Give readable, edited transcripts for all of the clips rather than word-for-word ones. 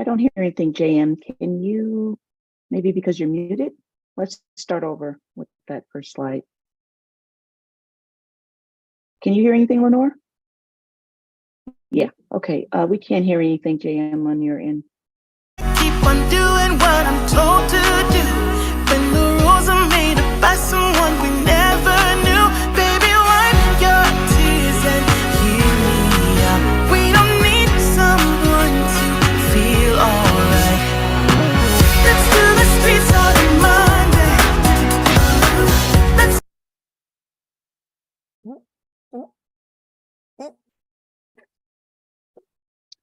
I don't hear anything, JM. Can you, maybe because you're muted? Let's start over with that first slide. Can you hear anything, Lenore? Yeah, okay. We can't hear anything, JM, on your end. Keep on doing what I'm told to do. When the rules are made up by someone we never knew. Baby, wipe your tears and hear me out. We don't need someone to feel alright. Let's do the streets on Monday. Let's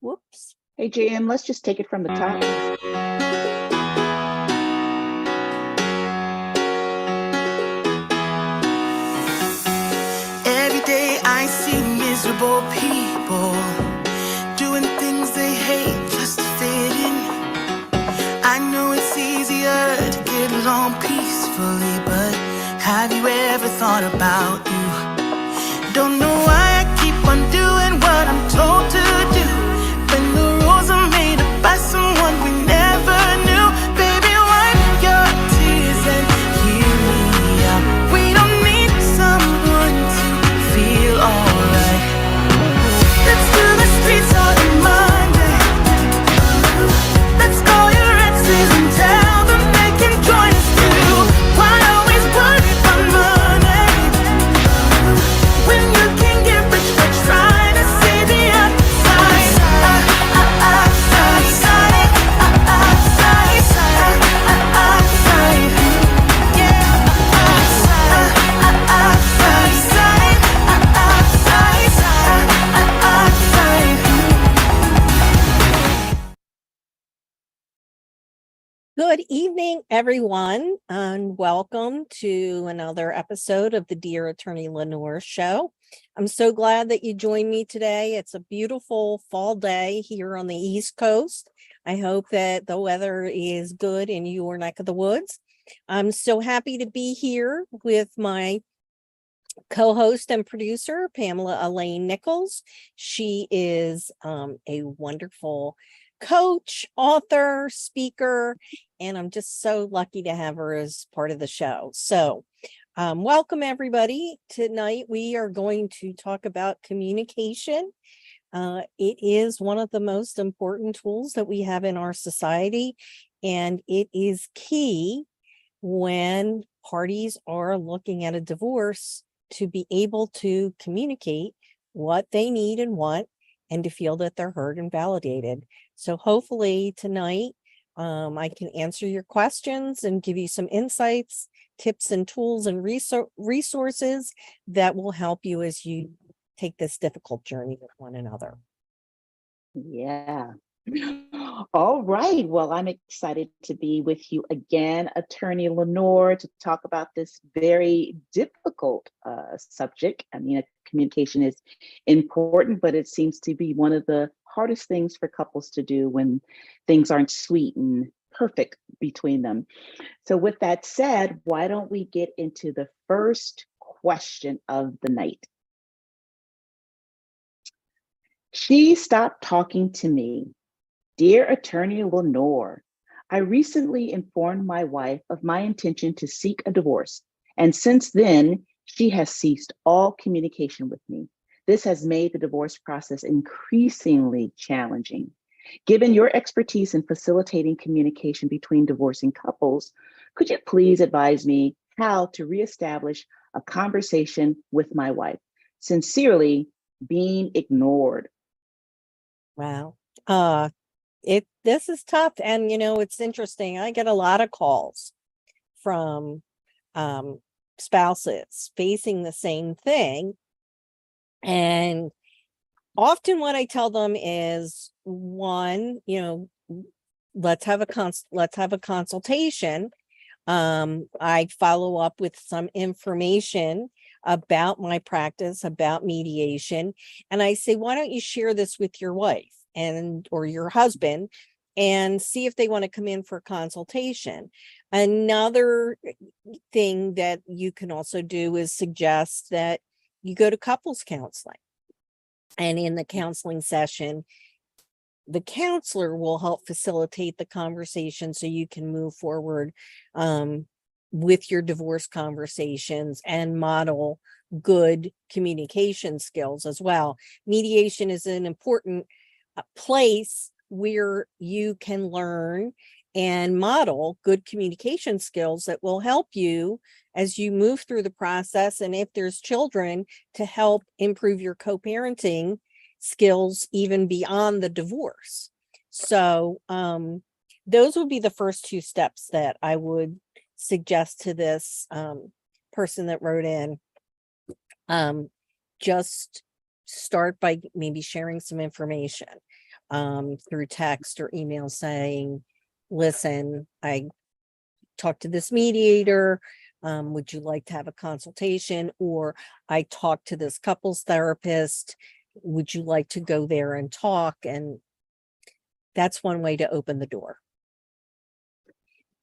Whoops. Hey, JM, let's just take it from the top. Every day I see miserable people doing things they hate just to fit in. I know it's easier to get along peacefully, but have you ever thought about you? Don't know why I keep on doing what I'm told to do. When the rules are made up by someone we never knew. Baby, wipe your tears and hear me out. We don't need someone to feel alright. Let's do the streets on Monday. Let's call your exes and tell them they can join us too. Why always worry about money when you can get rich by trying to see the outside? Good evening, everyone, and welcome to another episode of the Dear Attorney Lenore Show. I'm so glad that you joined me today. It's a beautiful fall day here on the East Coast. I hope that the weather is good in your neck of the woods. I'm so happy to be here with my co-host and producer, Pamela Elaine Nichols. She is a wonderful coach, author, speaker, and I'm just so lucky to have her as part of the show. So welcome, everybody. Tonight, we are going to talk about communication. It is one of the most important tools that we have in our society, and it is key when parties are looking at a divorce to be able to communicate what they need and want, and to feel that they're heard and validated. So hopefully tonight, I can answer your questions and give you some insights, tips and tools and resources that will help you as you take this difficult journey with one another. Yeah. All right. Well, I'm excited to be with you again, Attorney Lenore, to talk about this very difficult subject. I mean, communication is important, but it seems to be one of the hardest things for couples to do when things aren't sweet and perfect between them. So with that said, why don't we get into the first question of the night? She stopped talking to me. Dear Attorney Lenore, I recently informed my wife of my intention to seek a divorce, and since then, she has ceased all communication with me. This has made the divorce process increasingly challenging. Given your expertise in facilitating communication between divorcing couples, could you please advise me how to reestablish a conversation with my wife? Sincerely, being ignored. Wow. This is tough. And it's interesting. I get a lot of calls from spouses facing the same thing. And often what I tell them is, one, let's have a consultation. I follow up with some information about my practice, about mediation. And I say, why don't you share this with your wife or your husband and see if they want to come in for a consultation. Another thing that you can also do is suggest that you go to couples counseling. And in the counseling session, the counselor will help facilitate the conversation so you can move forward with your divorce conversations and model good communication skills as well. Mediation is an important place where you can learn and model good communication skills that will help you as you move through the process. And if there's children, to help improve your co-parenting skills even beyond the divorce. So those would be the first two steps that I would suggest to this person that wrote in. Just start by maybe sharing some information through text or email saying, listen, I talked to this mediator. Would you like to have a consultation? Or I talked to this couples therapist. Would you like to go there and talk? And that's one way to open the door.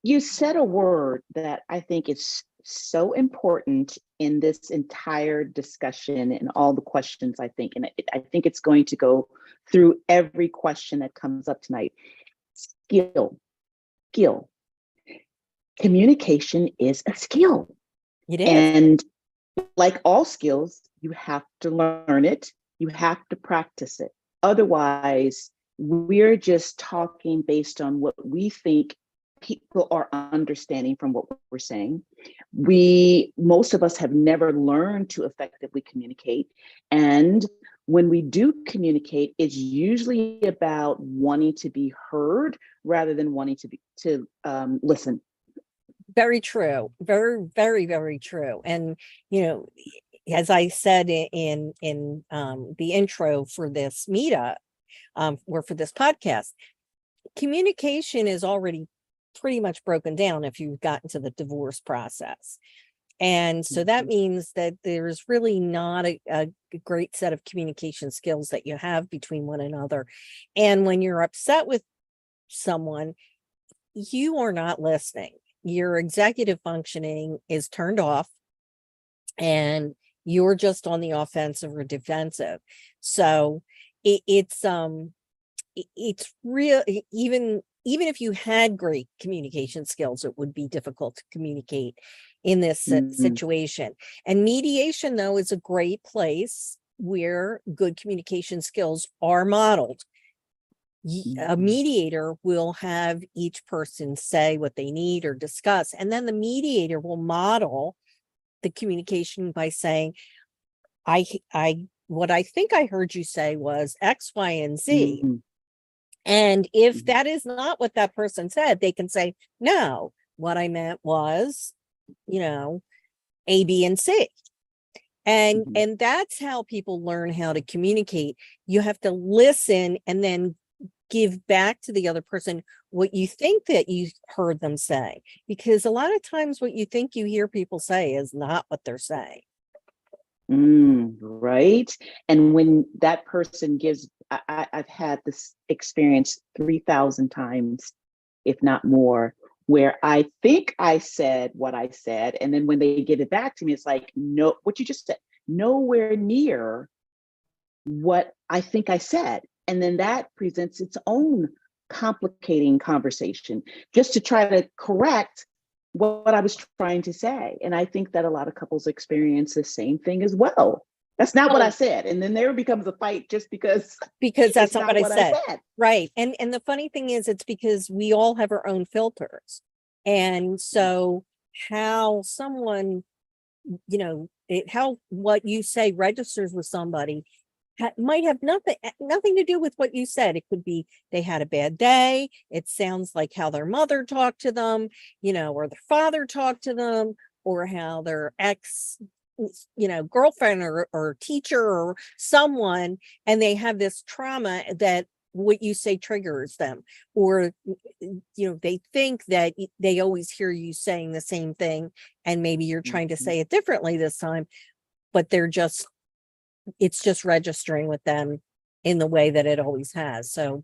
You said a word that I think is so important in this entire discussion and all the questions, I think. And I think it's going to go through every question that comes up tonight. Skill. Communication is a skill. It is. And like all skills, you have to learn it. You have to practice it. Otherwise, we're just talking based on what we think people are understanding from what we're saying. Most of us have never learned to effectively communicate. And when we do communicate, it's usually about wanting to be heard rather than wanting to listen. Very true. Very, very, very true. And, as I said in the intro for this meetup, or for this podcast, communication is already pretty much broken down if you've gotten to the divorce process. And so that means that there's really not a great set of communication skills that you have between one another. And when you're upset with someone, you are not listening. Your executive functioning is turned off and you're just on the offensive or defensive. So it's real. Even if you had great communication skills, it would be difficult to communicate in this situation. And mediation, though, is a great place where good communication skills are modeled. A mediator will have each person say what they need or discuss, and then the mediator will model the communication by saying, what I think I heard you say was X, Y, and Z. And if that is not what that person said, they can say, no, what I meant was, A, B, and C. And that's how people learn how to communicate. You have to listen and then give back to the other person what you think that you heard them say, because a lot of times what you think you hear people say is not what they're saying. Right. And when that person gives, I've had this experience 3,000 times, if not more, where I think I said what I said. And then when they give it back to me, it's like, no, what you just said, nowhere near what I think I said. And then that presents its own complicating conversation just to try to correct what I was trying to say. And I think that a lot of couples experience the same thing as well. That's not what I said. And then there becomes a fight just because that's not what I said. Right. And the funny thing is, it's because we all have our own filters. And so how someone, how what you say registers with somebody might have nothing to do with what you said. It could be they had a bad day. It sounds like how their mother talked to them, or their father talked to them, or how their ex, girlfriend or teacher or someone, and they have this trauma that what you say triggers them, or they think that they always hear you saying the same thing, and maybe you're trying to say it differently this time, but it's just registering with them in the way that it always has. So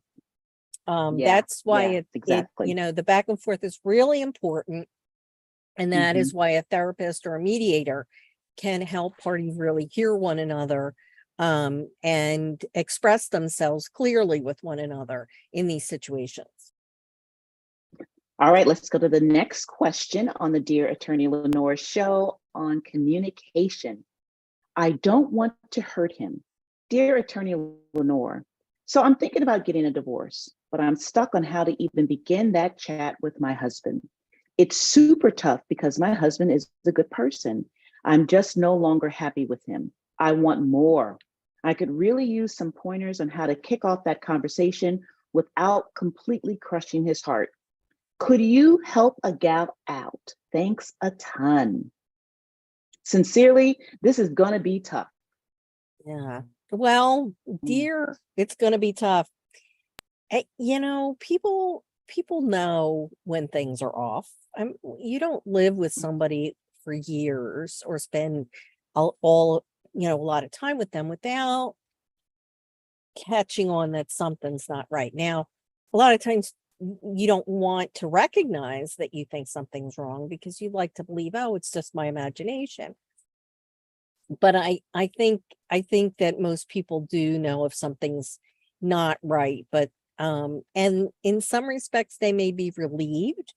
that's why exactly. The back and forth is really important. And that is why a therapist or a mediator can help parties really hear one another and express themselves clearly with one another in these situations. All right, let's go to the next question on the Dear Attorney Lenore show on communication. I don't want to hurt him. Dear Attorney Lenore, so I'm thinking about getting a divorce, but I'm stuck on how to even begin that chat with my husband. It's super tough because my husband is a good person. I'm just no longer happy with him. I want more. I could really use some pointers on how to kick off that conversation without completely crushing his heart. Could you help a gal out? Thanks a ton. Sincerely, this is going to be tough. Yeah. Well, dear, it's going to be tough. People know when things are off. You don't live with somebody for years or spend all a lot of time with them without catching on that something's not right. Now, a lot of times you don't want to recognize that you think something's wrong because you like to believe, oh, it's just my imagination. But I think that most people do know if something's not right. But and in some respects, they may be relieved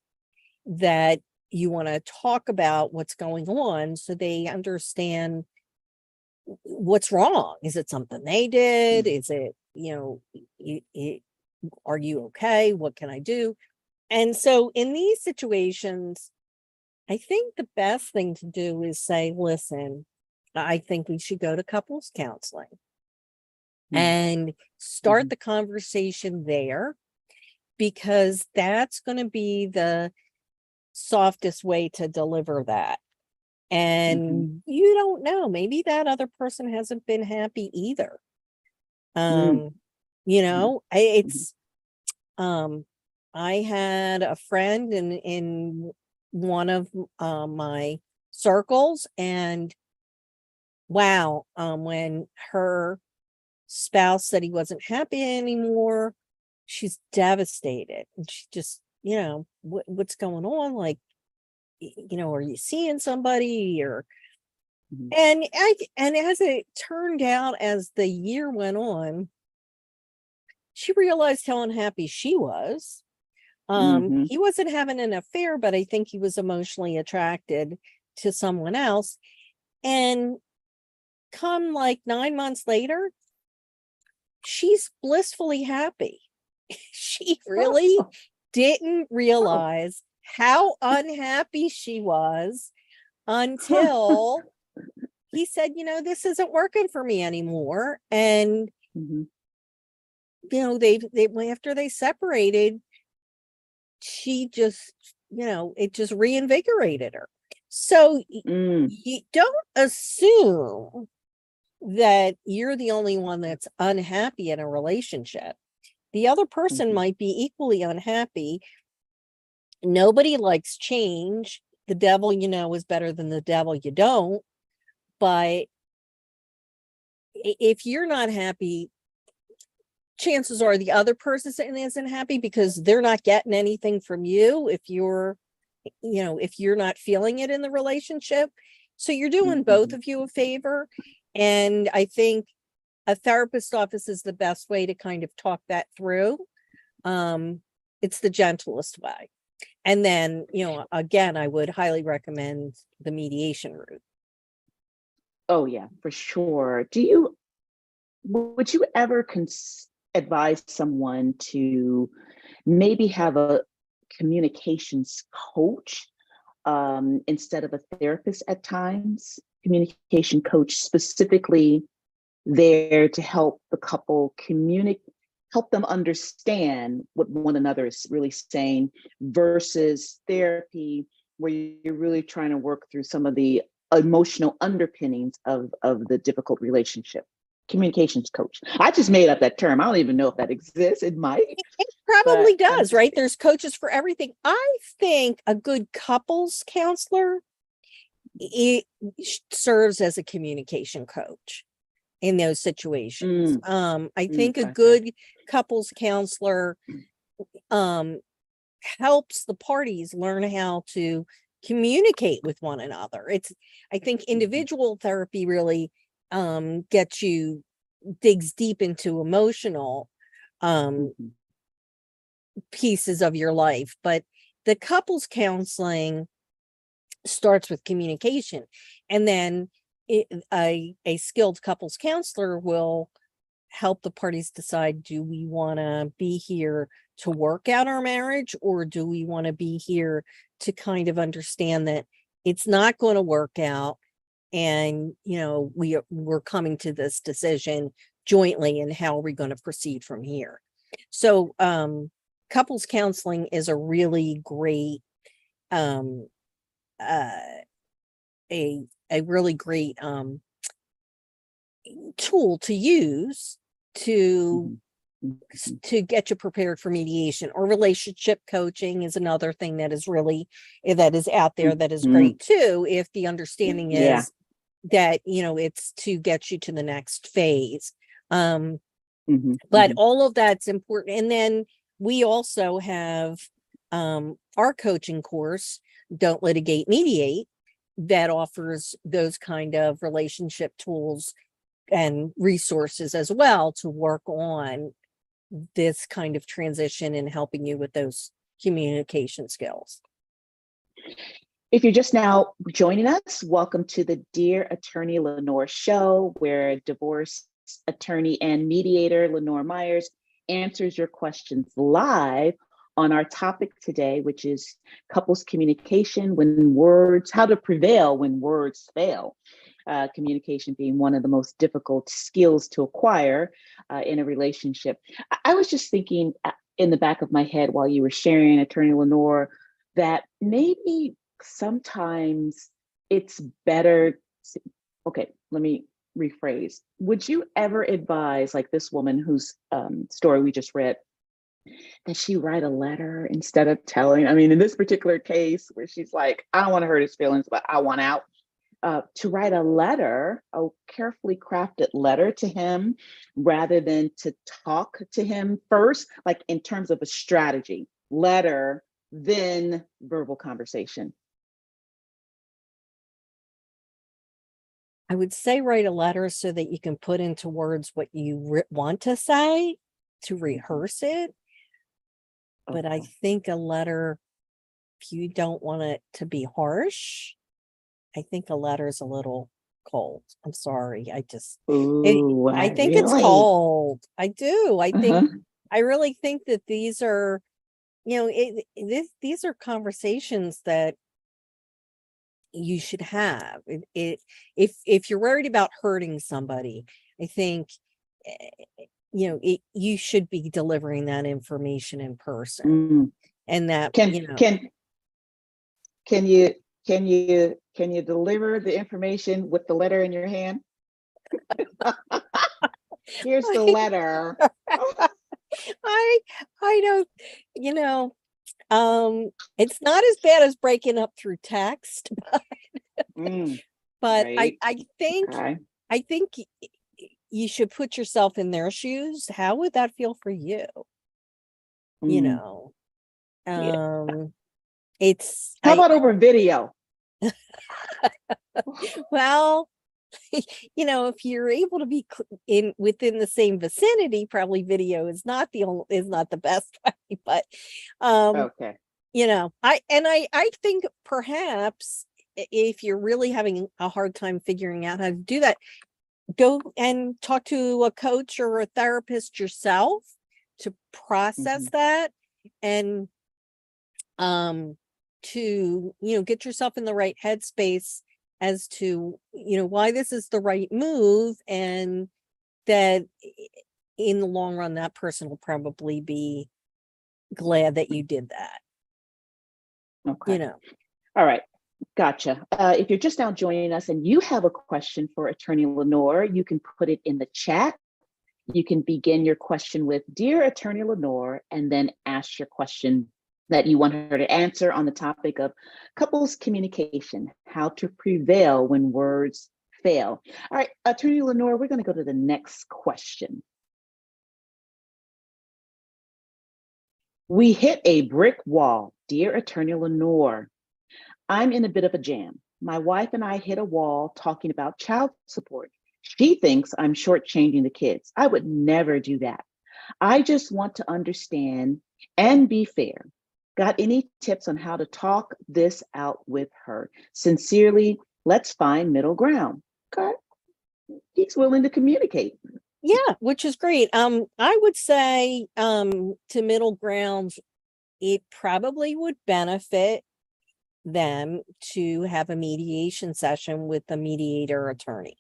that you want to talk about what's going on so they understand what's wrong. Is it something they did? Is it, are you okay? What can I do? And so in these situations, I think the best thing to do is say, listen, I think we should go to couples counseling and start the conversation there, because that's going to be the softest way to deliver that. And you don't know, maybe that other person hasn't been happy either. It's I had a friend in one of my circles, and wow, when her spouse said he wasn't happy anymore, she's devastated, and she just, what's going on? Like, are you seeing somebody? Or and as it turned out, as the year went on, she realized how unhappy she was. He wasn't having an affair, but I think he was emotionally attracted to someone else. And come like 9 months later, she's blissfully happy. She really didn't realize how unhappy she was until he said, this isn't working for me anymore. And, they after they separated, she just, it just reinvigorated her. So you don't assume that you're the only one that's unhappy in a relationship. The other person might be equally unhappy. Nobody likes change. The devil is better than the devil you don't. But if you're not happy, chances are the other person isn't happy because they're not getting anything from you if you're not feeling it in the relationship. So you're doing both of you a favor. And I think a therapist office is the best way to kind of talk that through. It's the gentlest way. And then, again, I would highly recommend the mediation route. Oh yeah, for sure. Would you ever advise someone to maybe have a communications coach instead of a therapist at times? Communication coach specifically there to help the couple help them understand what one another is really saying, versus therapy where you're really trying to work through some of the emotional underpinnings of the difficult relationship. Communications coach. I just made up that term. I don't even know if that exists. It might. It probably does, right? There's coaches for everything. I think a good couples counselor, it serves as a communication coach in those situations. I think a good couples counselor helps the parties learn how to communicate with one another. I think individual therapy really gets you digs deep into emotional pieces of your life. But the couples counseling starts with communication, and then a skilled couples counselor will help the parties decide, do we want to be here to work out our marriage, or do we want to be here to kind of understand that it's not going to work out, and we're coming to this decision jointly, and how are we going to proceed from here. So couples counseling is a really great a really great tool to use to get you prepared for mediation. Or relationship coaching is another thing that is out there, that is great too, if the understanding is that it's to get you to the next phase. But all of that's important. And then we also have our coaching course, Don't Litigate, Mediate, that offers those kind of relationship tools and resources as well to work on this kind of transition and helping you with those communication skills. If you're just now joining us, welcome to the Dear Attorney Lenore Show, where divorce attorney and mediator Lenore Myers answers your questions live on our topic today, which is couples communication how to prevail when words fail. Communication being one of the most difficult skills to acquire in a relationship. I was just thinking in the back of my head while you were sharing, Attorney Lenore, that maybe sometimes it's better. Okay, let me rephrase. Would you ever advise, like this woman whose story we just read, that she write a letter instead of telling? I mean, in this particular case where she's like, I don't want to hurt his feelings, but I want out. To write a letter, a carefully crafted letter to him, rather than to talk to him first, like in terms of a strategy, letter, then verbal conversation. I would say write a letter so that you can put into words what you want to say, to rehearse it. But I think a letter, if you don't want it to be harsh, I think a letter is a little cold. I'm sorry. I think really? It's cold. I do. I really think that these are, these are conversations that you should have. If you're worried about hurting somebody, I think you should be delivering that information in person. And that can you deliver the information with the letter in your hand? Here's the letter. I don't, it's not as bad as breaking up through text, but right. I think you should put yourself in their shoes. How would that feel for you? It's how about over video? Well, if you're able to be within the same vicinity, probably video is not the best way. But okay, I think perhaps if you're really having a hard time figuring out how to do that, go and talk to a coach or a therapist yourself to process that, and to get yourself in the right headspace as to why this is the right move, and that in the long run that person will probably be glad that you did that. Okay. All right. Gotcha. If you're just now joining us and you have a question for Attorney Lenore, you can put it in the chat. You can begin your question with Dear Attorney Lenore, and then ask your question that you want her to answer on the topic of couples communication, how to prevail when words fail. All right, Attorney Lenore, we're going to go to the next question. We hit a brick wall. Dear Attorney Lenore, I'm in a bit of a jam. My wife and I hit a wall talking about child support. She thinks I'm shortchanging the kids. I would never do that. I just want to understand and be fair. Got any tips on how to talk this out with her? Sincerely, let's find middle ground. Okay. He's willing to communicate. Yeah, which is great. I would say to middle ground, it probably would benefit them to have a mediation session with the mediator attorney,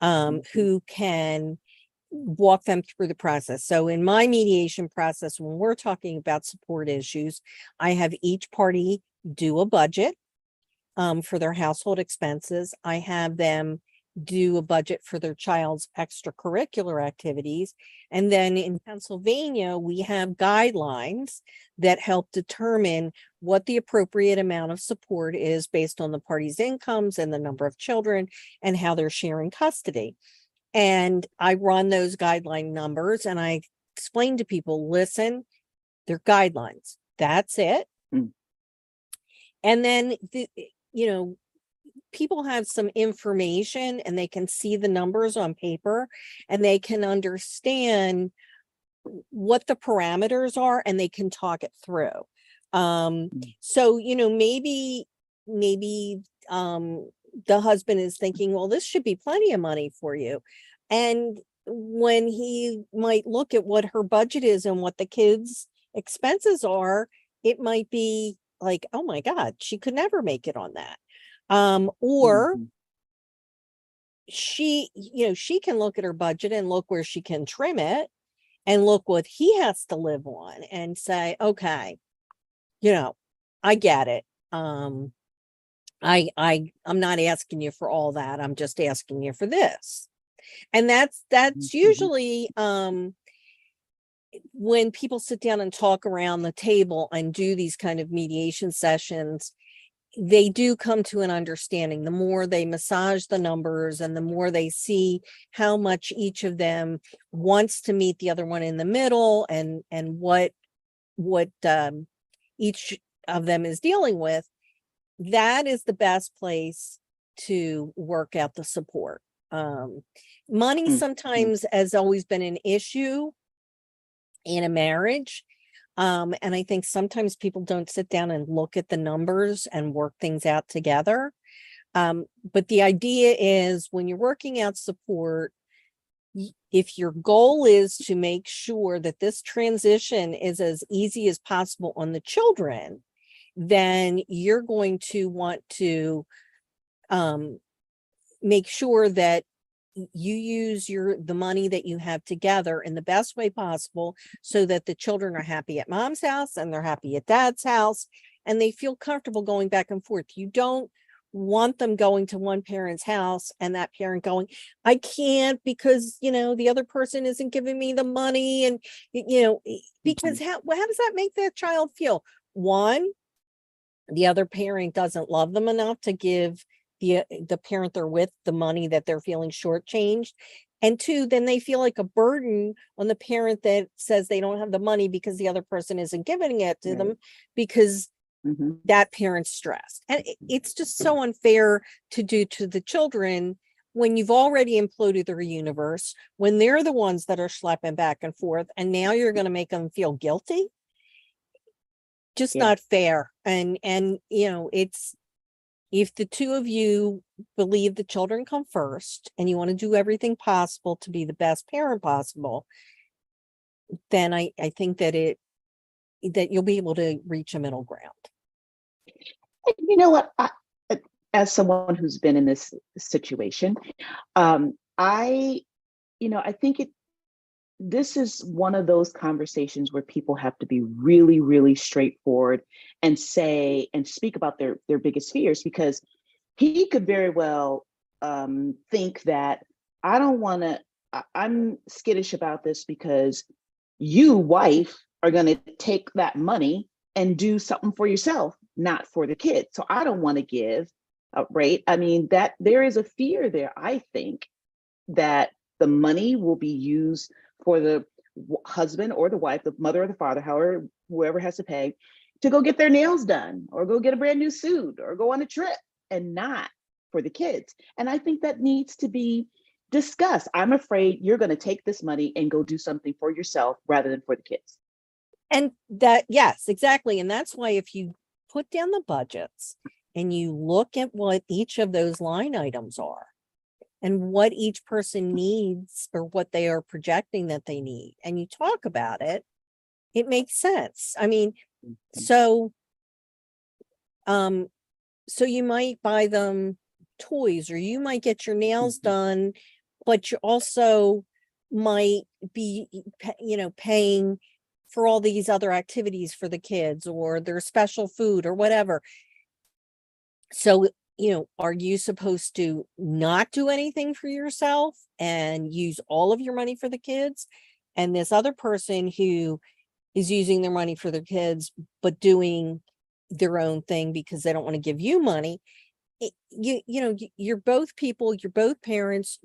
who can walk them through the process. So in my mediation process, when we're talking about support issues, I have each party do a budget for their household expenses. I have them do a budget for their child's extracurricular activities. And then in Pennsylvania, we have guidelines that help determine what the appropriate amount of support is based on the parties' incomes and the number of children and how they're sharing custody. And I run those guideline numbers and I explain to people, listen, they're guidelines. That's it. Mm. And then, people have some information and they can see the numbers on paper and they can understand what the parameters are and they can talk it through. So, maybe the husband is thinking, well, this should be plenty of money for you. And when he might look at what her budget is and what the kids' expenses are, it might be like, oh my God, she could never make it on that. Or she can look at her budget and look where she can trim it and look what he has to live on and say, okay, I get it. I'm not asking you for all that. I'm just asking you for this. And that's usually when people sit down and talk around the table and do these kind of mediation sessions, they do come to an understanding. The more they massage the numbers and the more they see how much each of them wants to meet the other one in the middle and what each of them is dealing with, that is the best place to work out the support. Money sometimes has always been an issue in a marriage. And I think sometimes people don't sit down and look at the numbers and work things out together. But the idea is when you're working out support, if your goal is to make sure that this transition is as easy as possible on the children, then you're going to want to make sure that you use the money that you have together in the best way possible so that the children are happy at mom's house and they're happy at dad's house and they feel comfortable going back and forth. You don't want them going to one parent's house and that parent going, I can't because, the other person isn't giving me the money. And, because how does that make that child feel? One, the other parent doesn't love them enough to give the parent they're with the money that they're feeling shortchanged. And two, then they feel like a burden on the parent that says they don't have the money because the other person isn't giving it to them because that parent's stressed. And it's just so unfair to do to the children when you've already imploded their universe, when they're the ones that are schlepping back and forth, and now you're going to make them feel guilty. Just not fair. And it's, if the two of you believe the children come first and you want to do everything possible to be the best parent possible, then I think that you'll be able to reach a middle ground. You know what? As someone who's been in this situation, I think this is one of those conversations where people have to be really, really straightforward and say and speak about their biggest fears, because he could very well think that I'm skittish about this because you, wife, are going to take that money and do something for yourself, not for the kids. So I don't want to give, right? I mean, that there is a fear there, I think, that the money will be used for the husband or the wife, the mother or the father, however, whoever has to pay, to go get their nails done or go get a brand new suit or go on a trip, and not for the kids. And I think that needs to be discuss. I'm afraid you're going to take this money and go do something for yourself rather than for the kids. And that, yes, exactly. And that's why if you put down the budgets and you look at what each of those line items are and what each person needs or what they are projecting that they need, and you talk about it, it makes sense. I mean, so so you might buy them toys, or you might get your nails done, but you also might be, paying for all these other activities for the kids or their special food or whatever. So, are you supposed to not do anything for yourself and use all of your money for the kids? And this other person who is using their money for their kids, but doing their own thing because they don't want to give you money. You're both people, you're both parents.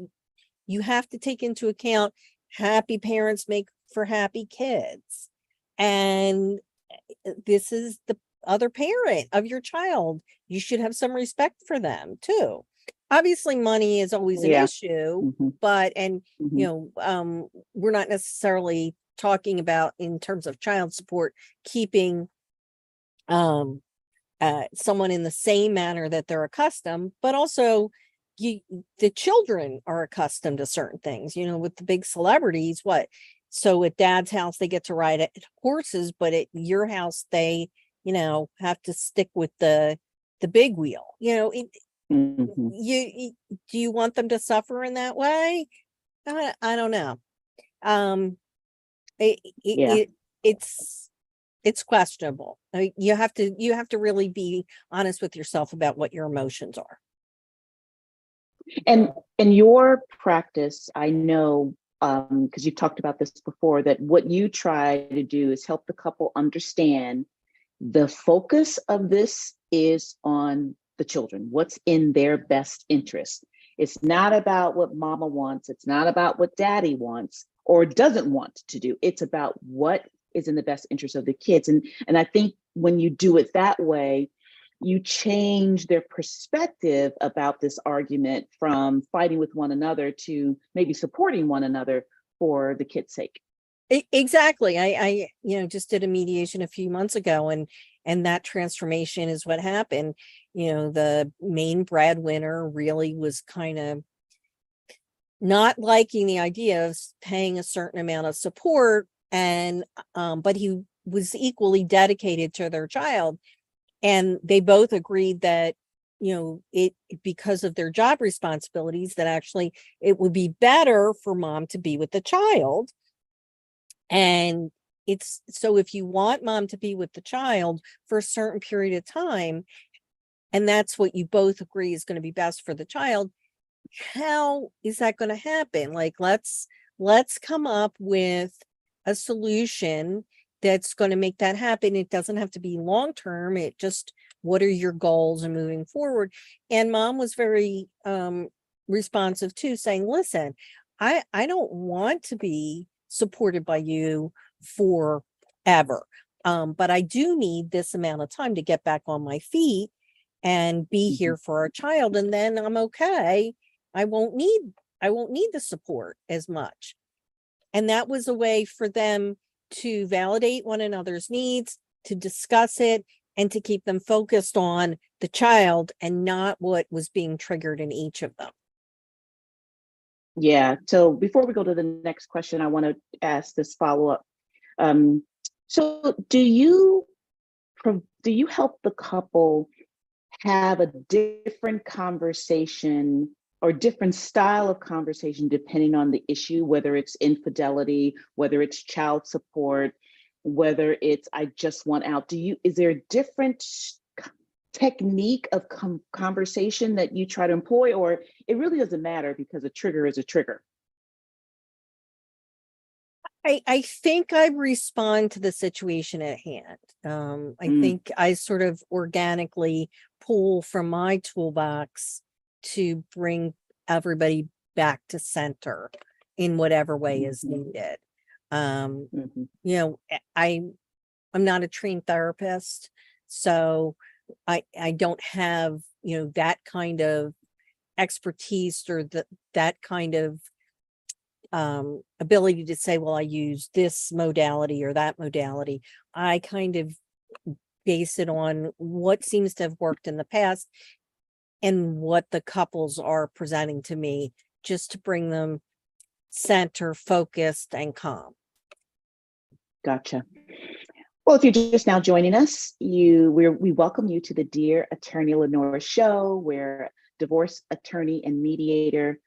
You have to take into account happy parents make for happy kids. And this is the other parent of your child. You should have some respect for them too. Obviously, money is always an issue, but, we're not necessarily talking about in terms of child support, keeping someone in the same manner that they're accustomed, but also the children are accustomed to certain things, with the big celebrities, so at dad's house, they get to ride horses, but at your house, they, have to stick with the big wheel, do you want them to suffer in that way? I don't know. It's questionable. I mean, you have to really be honest with yourself about what your emotions are. And in your practice, I know, because you've talked about this before, that what you try to do is help the couple understand the focus of this is on the children, what's in their best interest. It's not about what mama wants. It's not about what daddy wants or doesn't want to do. It's about what is in the best interest of the kids. And I think when you do it that way, you change their perspective about this argument from fighting with one another to maybe supporting one another for the kids' sake. Exactly. I just did a mediation a few months ago, and that transformation is what happened. The main breadwinner really was kind of not liking the idea of paying a certain amount of support, and but he was equally dedicated to their child, and they both agreed that it, because of their job responsibilities, that actually it would be better for mom to be with the child. And it's so if you want mom to be with the child for a certain period of time, and that's what you both agree is going to be best for the child, how is that going to happen? Like, let's come up with a solution that's going to make that happen. It doesn't have to be long term. It just, what are your goals and moving forward? And mom was very responsive too, saying, listen, I don't want to be supported by you forever. But I do need this amount of time to get back on my feet and be here for our child. And then I'm okay. I won't need the support as much. And that was a way for them to validate one another's needs, to discuss it, and to keep them focused on the child and not what was being triggered in each of them. Yeah. So before we go to the next question, I want to ask this follow-up. So do you help the couple have a different conversation or different style of conversation depending on the issue, whether it's infidelity, whether it's child support, whether it's I just want out? Is there a different technique of conversation that you try to employ, or it really doesn't matter because a trigger is a trigger? I think I respond to the situation at hand. I think I sort of organically pull from my toolbox to bring everybody back to center in whatever way is needed. I'm not a trained therapist, so I don't have, that kind of expertise or that kind of ability to say, well, I use this modality or that modality. I kind of base it on what seems to have worked in the past and what the couples are presenting to me, just to bring them center, focused, and calm. Gotcha. Well, if you're just now joining us, we welcome you to the Dear Attorney Lenore show, where divorce attorney and mediator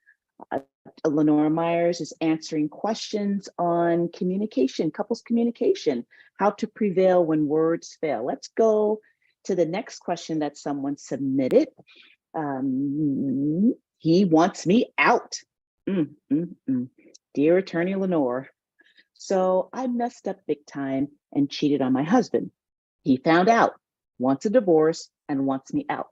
Lenore Myers is answering questions on communication, couples communication, how to prevail when words fail. Let's go to the next question that someone submitted. He wants me out. Dear Attorney Lenore, so I messed up big time and cheated on my husband. He found out, wants a divorce, and wants me out.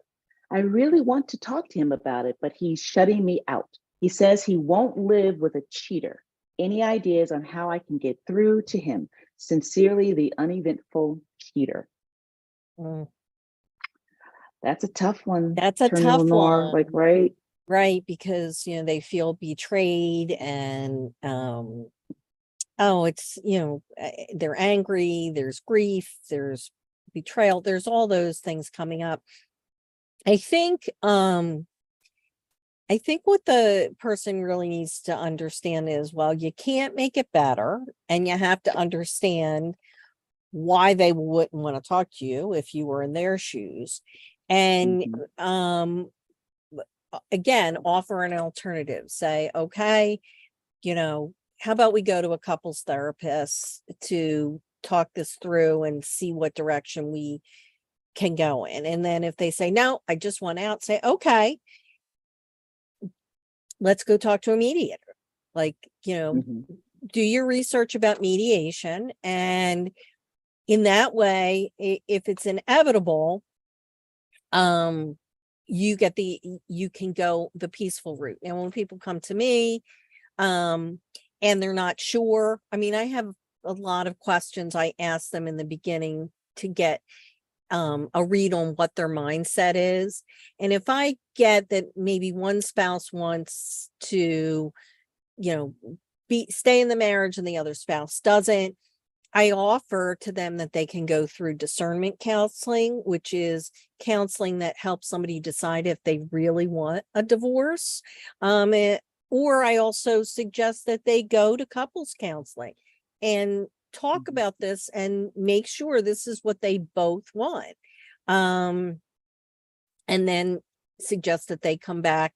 I really want to talk to him about it, but he's shutting me out. He says he won't live with a cheater. Any ideas on how I can get through to him? Sincerely, the uneventful cheater. That's a tough one. That's a tough Lenore, one. right? Right, because they feel betrayed and it's they're angry, there's grief, there's betrayal, there's all those things coming up. I think what the person really needs to understand is, well, you can't make it better, and you have to understand why they wouldn't want to talk to you if you were in their shoes. And again, offer an alternative. Say, okay, how about we go to a couples therapist to talk this through and see what direction we can go in. And then if they say, no, I just want out, say, okay, let's go talk to a mediator. Like, do your research about mediation. And in that way, if it's inevitable, you can go the peaceful route. And when people come to me, and they're not sure, I have a lot of questions I ask them in the beginning to get a read on what their mindset is. And if I get that maybe one spouse wants to, stay in the marriage and the other spouse doesn't, I offer to them that they can go through discernment counseling, which is counseling that helps somebody decide if they really want a divorce. Or I also suggest that they go to couples counseling and talk about this and make sure this is what they both want. And then suggest that they come back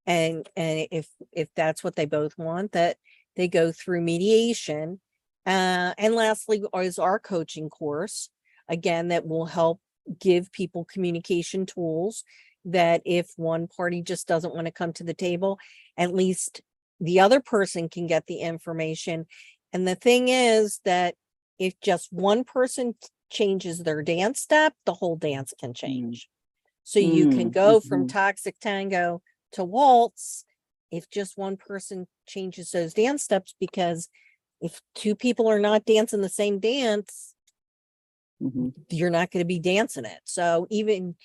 and if that's what they both want, that they go through mediation. And lastly is our coaching course, again, that will help give people communication tools that if one party just doesn't want to come to the table, at least the other person can get the information. And the thing is that if just one person changes their dance step, the whole dance can change. So you can go from toxic tango to waltz if just one person changes those dance steps, because if two people are not dancing the same dance, you're not going to be dancing it. So even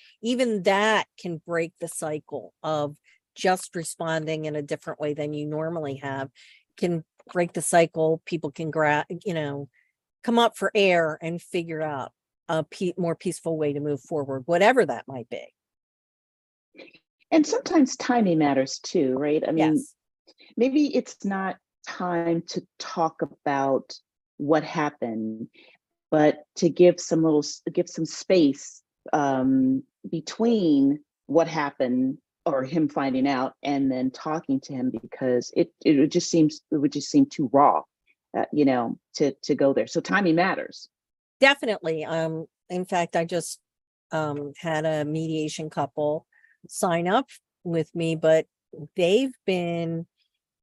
that can break the cycle of just responding in a different way than you normally have, can break the cycle. People can come up for air and figure out a more peaceful way to move forward, whatever that might be. And sometimes timing matters too, right? Yes. Maybe it's not time to talk about what happened, but to give some space between what happened or him finding out and then talking to him, because it would just seem too raw, to go there. So timing matters. Definitely. In fact, I just had a mediation couple sign up with me, but they've been,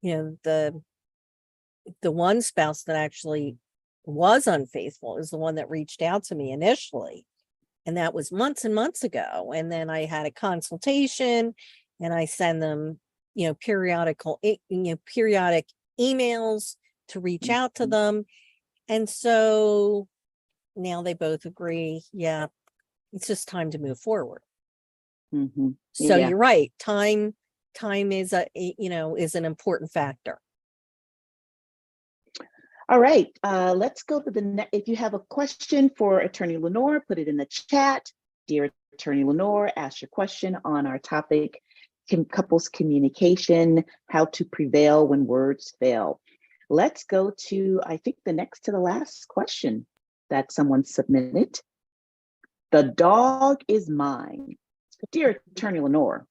the one spouse that actually was unfaithful is the one that reached out to me initially. And that was months and months ago. And then I had a consultation and I send them, periodic emails to reach out to them. And so now they both agree, yeah, it's just time to move forward. So you're right. Time time is is an important factor. All right, let's go to the next. If you have a question for Attorney Lenore, put it in the chat. Dear Attorney Lenore, ask your question on our topic, couples communication, how to prevail when words fail. Let's go to, I think, the next to the last question that someone submitted. The dog is mine. Dear Attorney Lenore,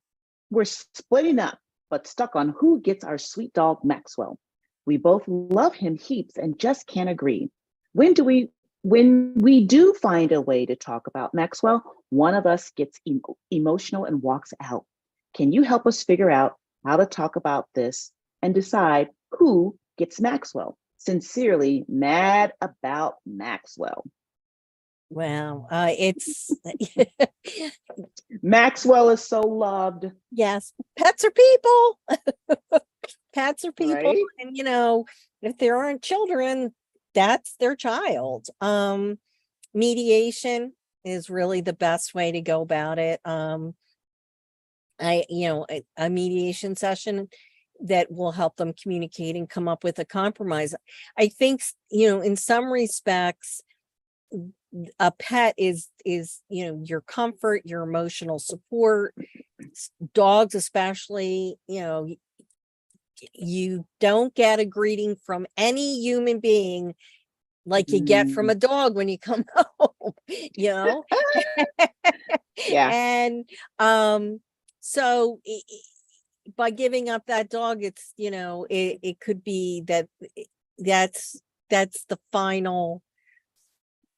we're splitting up, but stuck on who gets our sweet dog Maxwell. We both love him heaps and just can't agree. When we do find a way to talk about Maxwell, one of us gets emotional and walks out. Can you help us figure out how to talk about this and decide who gets Maxwell? Sincerely, mad about Maxwell. Wow, it's Maxwell is so loved. yes, pets are people. Pets are people, Right? and if there aren't children, that's their child. Mediation is really the best way to go about it. A mediation session that will help them communicate and come up with a compromise. I think, in some respects, a pet is your comfort, your emotional support. Dogs especially, you don't get a greeting from any human being like you get from a dog when you come home, Yeah. and so by giving up that dog, it's it could be that that's the final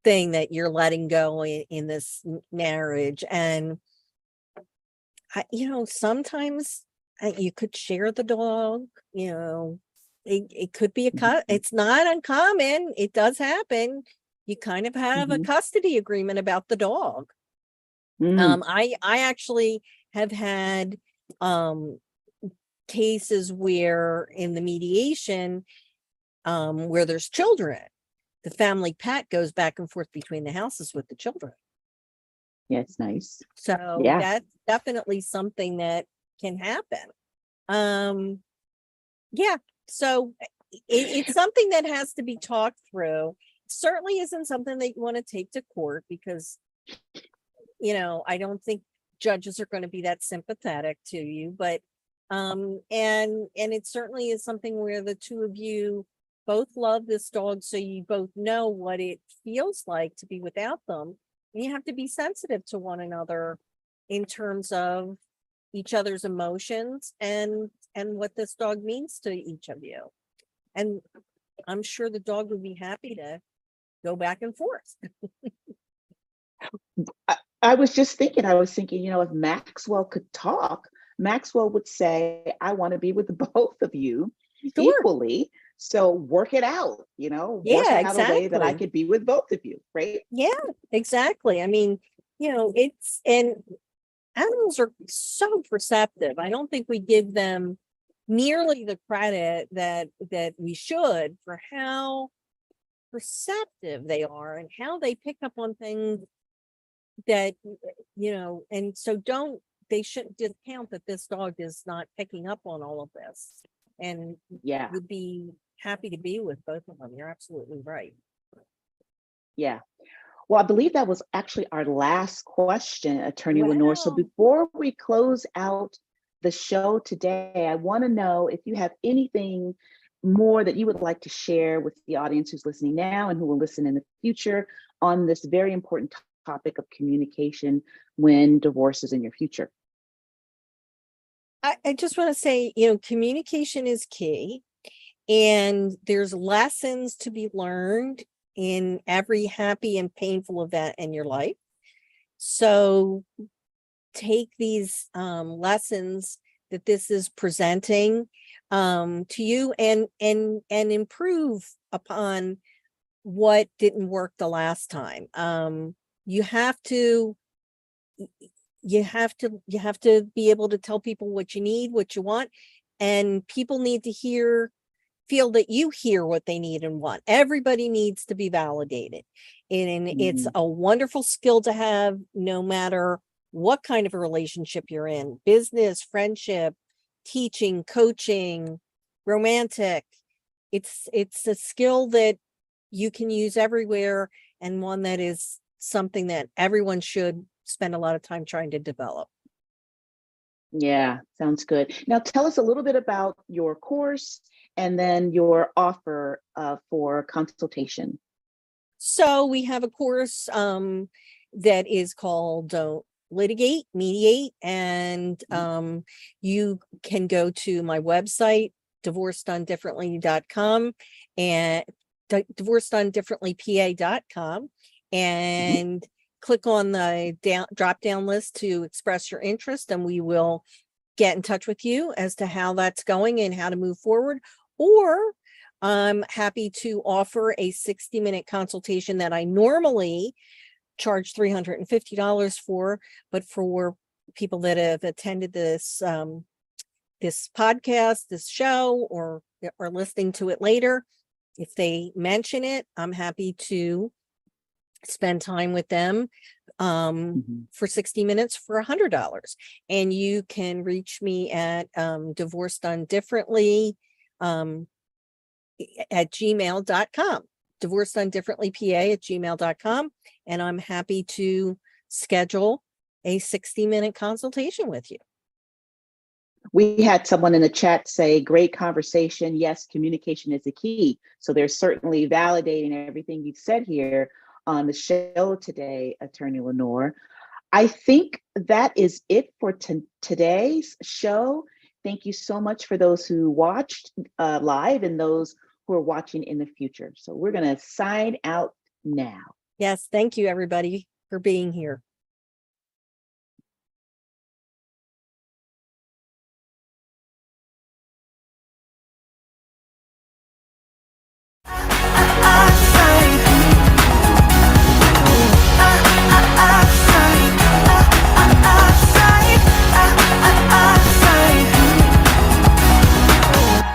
thing that you're letting go in this marriage. And sometimes you could share the dog. It could be it's not uncommon, it does happen. You kind of have a custody agreement about the dog. I actually have had cases where in the mediation, where there's children, the family pet goes back and forth between the houses with the children. Yeah, it's nice. So Yeah. that's definitely something that can happen. Yeah, so it's something that has to be talked through. It certainly isn't something that you want to take to court, because I don't think judges are going to be that sympathetic to you, but and it certainly is something where the two of you both love this dog, so you both know what it feels like to be without them. And you have to be sensitive to one another in terms of each other's emotions and what this dog means to each of you. And I'm sure the dog would be happy to go back and forth. I was thinking, if Maxwell could talk, Maxwell would say, I want to be with both of you equally. So work it out, work out a way that I could be with both of you, right? Yeah, exactly. I mean, and animals are so perceptive. I don't think we give them nearly the credit that we should for how perceptive they are and how they pick up on things that, and so they shouldn't discount that this dog is not picking up on all of this, and would be happy to be with both of them. You're absolutely right. Yeah. Well, I believe that was actually our last question, Attorney Wow. Lenore. So before we close out the show today, I want to know if you have anything more that you would like to share with the audience who's listening now and who will listen in the future on this very important topic of communication when divorce is in your future. I just want to say, communication is key, and there's lessons to be learned in every happy and painful event in your life. So take these lessons that this is presenting to you, and improve upon what didn't work the last time. You have to be able to tell people what you need, what you want, and people need to feel that you hear what they need and want. Everybody needs to be validated. And it's a wonderful skill to have, no matter what kind of a relationship you're in, business, friendship, teaching, coaching, romantic. It's a skill that you can use everywhere, and one that is something that everyone should spend a lot of time trying to develop. Yeah, sounds good. Now tell us a little bit about your course and then your offer for consultation. So we have a course that is called Litigate, Mediate, and you can go to my website, divorcedonedifferently.com, and divorcedonedifferentlypa.com, and click on the drop down list to express your interest, and we will get in touch with you as to how that's going and how to move forward. Or I'm happy to offer a 60-minute consultation that I normally charge $350 for, but for people that have attended this this podcast, this show, or are listening to it later, if they mention it, I'm happy to spend time with them for 60 minutes for $100. And you can reach me at Divorced Done Differently at gmail.com, divorcedonedifferentlypa@gmail.com, and I'm happy to schedule a 60-minute consultation with you. We had someone in the chat say, great conversation. Yes, communication is the key. So they're certainly validating everything you've said here on the show today, Attorney Lenore. I think that is it for today's show. Thank you so much for those who watched live and those who are watching in the future. So we're going to sign out now. Yes, thank you, everybody, for being here.